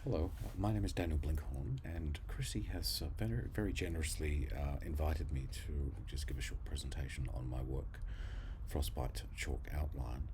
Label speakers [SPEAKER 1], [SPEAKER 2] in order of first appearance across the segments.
[SPEAKER 1] Hello, my name is Daniel Blinkhorn, and Chrissy has very generously invited me to just give a short presentation on my work, Frostbite Chalk Outline.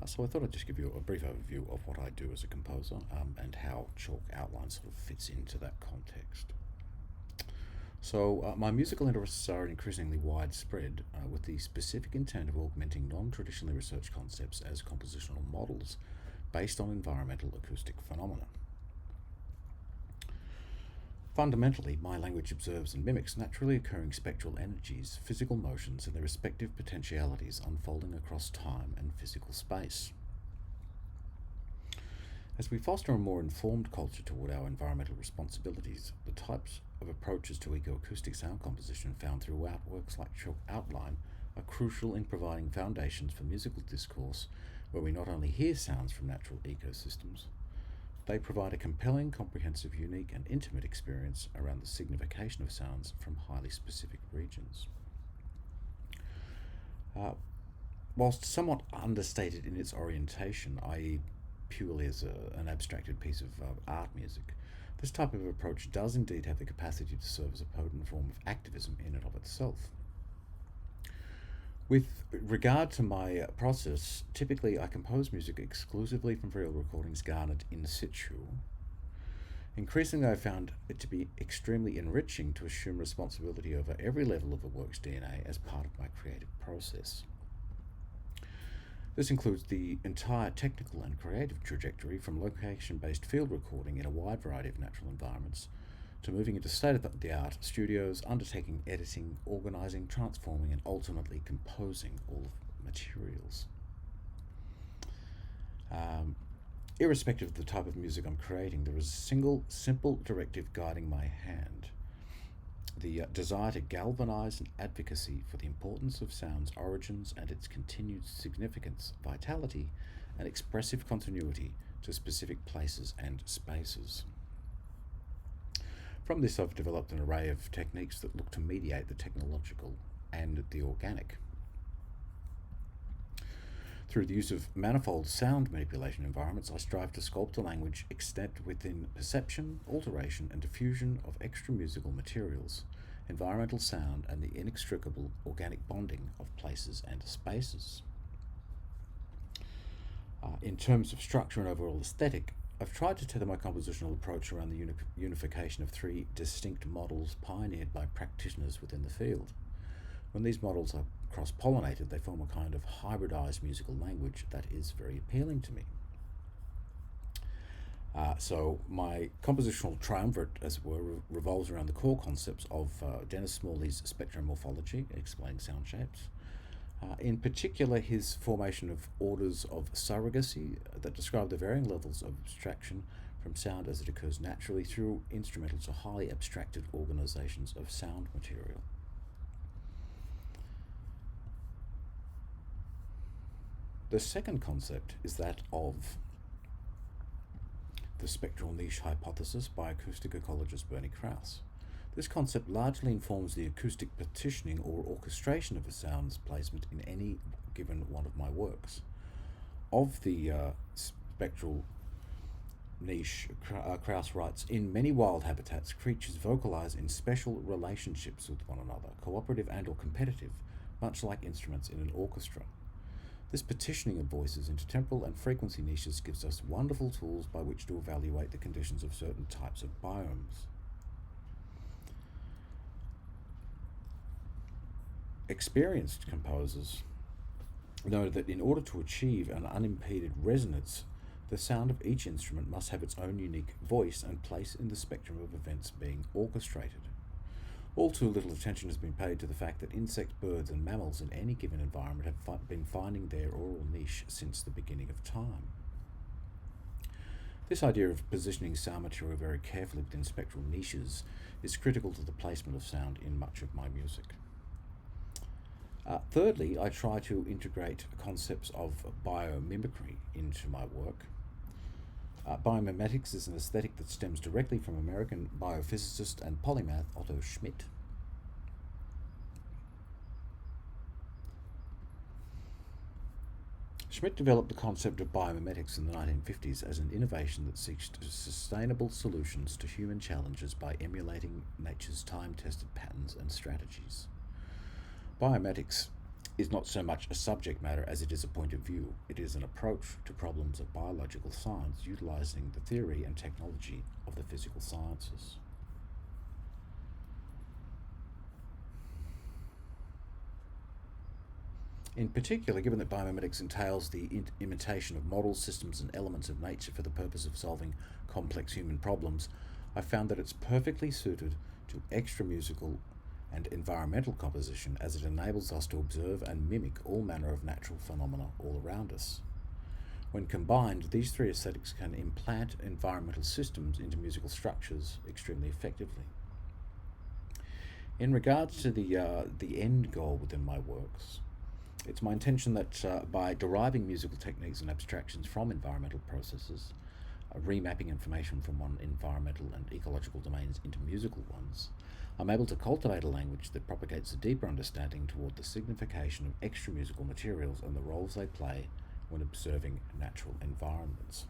[SPEAKER 1] So I thought I'd just give you a brief overview of what I do as a composer and how chalk outline sort of fits into that context. So my musical interests are increasingly widespread, with the specific intent of augmenting non-traditionally researched concepts as compositional models based on environmental acoustic phenomena. Fundamentally, my language observes and mimics naturally occurring spectral energies, physical motions, and their respective potentialities unfolding across time and physical space. As we foster a more informed culture toward our environmental responsibilities, the types of approaches to ecoacoustic sound composition found throughout works like Chalk Outline are crucial in providing foundations for musical discourse where we not only hear sounds from natural ecosystems, they provide a compelling, comprehensive, unique, and intimate experience around the signification of sounds from highly specific regions. Whilst somewhat understated in its orientation, i.e., purely as an abstracted piece of art music, this type of approach does indeed have the capacity to serve as a potent form of activism in and of itself. With regard to my process, typically I compose music exclusively from real recordings garnered in situ. Increasingly, I found it to be extremely enriching to assume responsibility over every level of a work's DNA as part of my creative process. This includes the entire technical and creative trajectory from location-based field recording in a wide variety of natural environments to moving into state-of-the-art studios, undertaking editing, organizing, transforming, and ultimately composing all of the materials. Irrespective of the type of music I'm creating, there is a single, simple directive guiding my hand. The desire to galvanize an advocacy for the importance of sound's origins and its continued significance, vitality, and expressive continuity to specific places and spaces. From this, I've developed an array of techniques that look to mediate the technological and the organic. Through the use of manifold sound manipulation environments, I strive to sculpt a language extant within perception, alteration, and diffusion of extra musical materials, environmental sound, and the inextricable organic bonding of places and spaces. In terms of structure and overall aesthetic, I've tried to tether my compositional approach around the unification of three distinct models pioneered by practitioners within the field. When these models are cross-pollinated, they form a kind of hybridized musical language that is very appealing to me. So my compositional triumvirate, as it were, revolves around the core concepts of Dennis Smalley's spectromorphology, explaining sound shapes. In particular, his formation of orders of surrogacy that describe the varying levels of abstraction from sound as it occurs naturally through instrumental to highly abstracted organizations of sound material. The second concept is that of the spectral niche hypothesis by acoustic ecologist Bernie Krause. This concept largely informs the acoustic partitioning or orchestration of a sound's placement in any given one of my works. Of the spectral niche, Krause writes, "In many wild habitats, creatures vocalize in special relationships with one another, cooperative and or competitive, much like instruments in an orchestra. This partitioning of voices into temporal and frequency niches gives us wonderful tools by which to evaluate the conditions of certain types of biomes. Experienced composers know that in order to achieve an unimpeded resonance, the sound of each instrument must have its own unique voice and place in the spectrum of events being orchestrated. All too little attention has been paid to the fact that insects, birds, and mammals in any given environment have been finding their oral niche since the beginning of time. This idea of positioning sound material very carefully within spectral niches is critical to the placement of sound in much of my music. Thirdly, I try to integrate concepts of biomimicry into my work. Biomimetics is an aesthetic that stems directly from American biophysicist and polymath Otto Schmidt. Schmidt developed the concept of biomimetics in the 1950s as an innovation that seeks sustainable solutions to human challenges by emulating nature's time-tested patterns and strategies. Biomimetics is not so much a subject matter as it is a point of view. It is an approach to problems of biological science utilizing the theory and technology of the physical sciences. In particular, given that biomimetics entails the imitation of models, systems, and elements of nature for the purpose of solving complex human problems, I found that it's perfectly suited to extra-musical and environmental composition, as it enables us to observe and mimic all manner of natural phenomena all around us. When combined, these three aesthetics can implant environmental systems into musical structures extremely effectively. In regards to the end goal within my works, it's my intention that by deriving musical techniques and abstractions from environmental processes, remapping information from one environmental and ecological domains into musical ones, I'm able to cultivate a language that propagates a deeper understanding toward the signification of extra-musical materials and the roles they play when observing natural environments.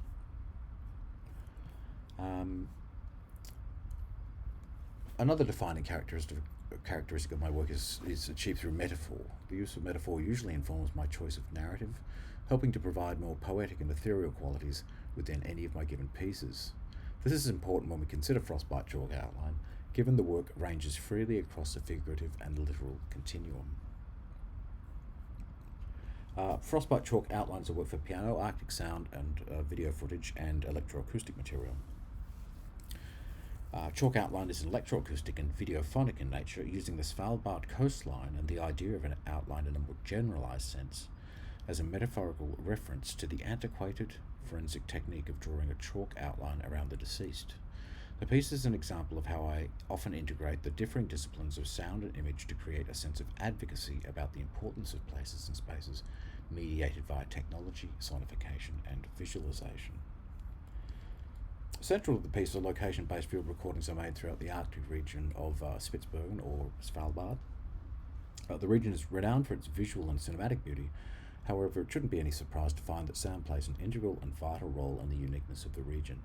[SPEAKER 1] Another defining characteristic of my work is achieved through metaphor. The use of metaphor usually informs my choice of narrative, helping to provide more poetic and ethereal qualities within any of my given pieces. This is important when we consider Frostbite Chalk Outline, given the work ranges freely across the figurative and literal continuum. Frostbite Chalk outlines a work for piano, Arctic sound and video footage, and electroacoustic material. Chalk outline is electroacoustic and videophonic in nature, using the Svalbard coastline and the idea of an outline in a more generalized sense as a metaphorical reference to the antiquated forensic technique of drawing a chalk outline around the deceased. The piece is an example of how I often integrate the differing disciplines of sound and image to create a sense of advocacy about the importance of places and spaces mediated via technology, sonification, and visualization. Central to the piece are location-based field recordings I made throughout the Arctic region of Spitsbergen or Svalbard. The region is renowned for its visual and cinematic beauty. However, it shouldn't be any surprise to find that sound plays an integral and vital role in the uniqueness of the region.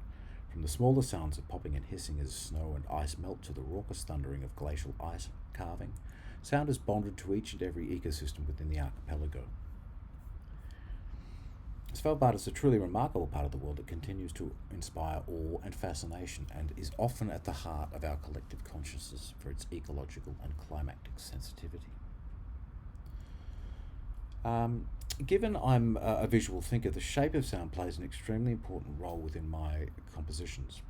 [SPEAKER 1] From the smaller sounds of popping and hissing as snow and ice melt to the raucous thundering of glacial ice carving, sound is bonded to each and every ecosystem within the archipelago. Svalbard is a truly remarkable part of the world that continues to inspire awe and fascination and is often at the heart of our collective consciousness for its ecological and climatic sensitivity. Given I'm a visual thinker, the shape of sound plays an extremely important role within my compositions.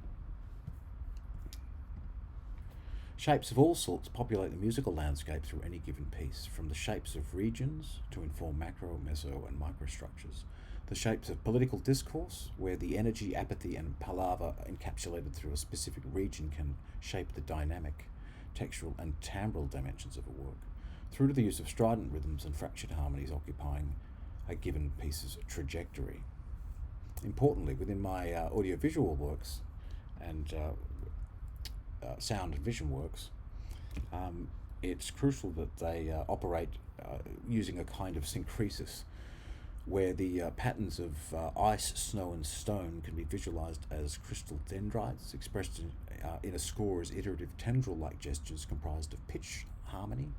[SPEAKER 1] Shapes of all sorts populate the musical landscape through any given piece, from the shapes of regions to inform macro, meso, and microstructures. The shapes of political discourse, where the energy, apathy, and palaver encapsulated through a specific region can shape the dynamic, textural, and timbral dimensions of a work, through to the use of strident rhythms and fractured harmonies occupying a given piece's trajectory. Importantly, within my audiovisual works and sound and vision works, it's crucial that they operate using a kind of syncresis, where the patterns of ice, snow, and stone can be visualized as crystal dendrites, expressed in a score as iterative tendril-like gestures comprised of pitch, harmony,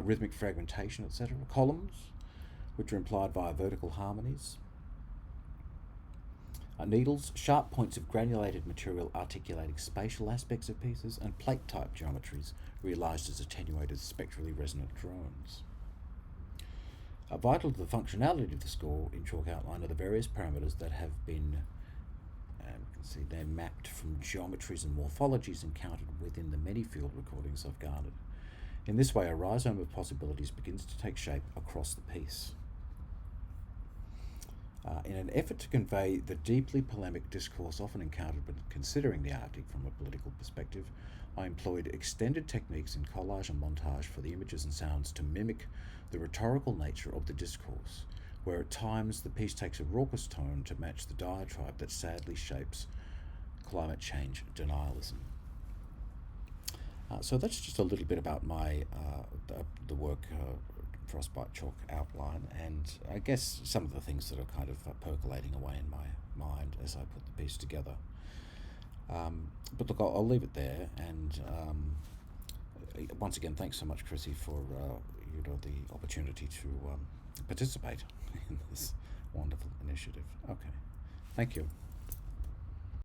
[SPEAKER 1] rhythmic fragmentation, etc. Columns, which are implied via vertical harmonies. Needles, sharp points of granulated material articulating spatial aspects of pieces, and plate-type geometries realized as attenuated spectrally resonant drones. Vital to the functionality of the score in chalk outline are the various parameters that have been, you can see they're mapped from geometries and morphologies encountered within the many field recordings I've garnered. In this way, a rhizome of possibilities begins to take shape across the piece. In an effort to convey the deeply polemic discourse often encountered when considering the Arctic from a political perspective, I employed extended techniques in collage and montage for the images and sounds to mimic the rhetorical nature of the discourse, where at times the piece takes a raucous tone to match the diatribe that sadly shapes climate change denialism. So that's just a little bit about my the work frostbite chalk outline, and I guess some of the things that are kind of percolating away in my mind as I put the piece together. But look, I'll leave it there, and once again, thanks so much, Chrissy, for the opportunity to participate in this wonderful initiative. Okay, thank you.